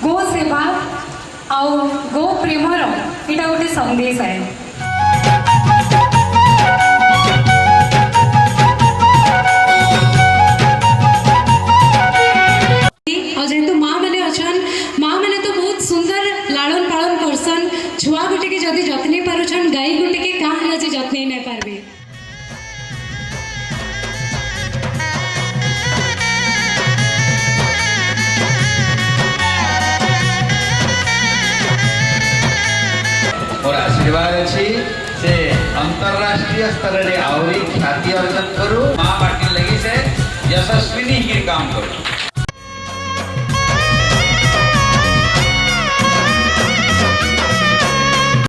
गो सेवा आउ गो प्रेमर यहाँ गोटे संदेश है। जेहेतु माँ मैंने अच्छन माँ मैंने तो बहुत सुंदर लालन पालन करसन छुआ गुटे के जदि जत्न पारुछन गाई गुटे के क्या है जे जत्न नहीं पारबे। और आशीर्वाद अच्छी से अंतरराष्ट्रीय स्तर रे आवरी ख्याति अर्जन करू माँ पाटिल लगी से यशस्विनी ही काम करू।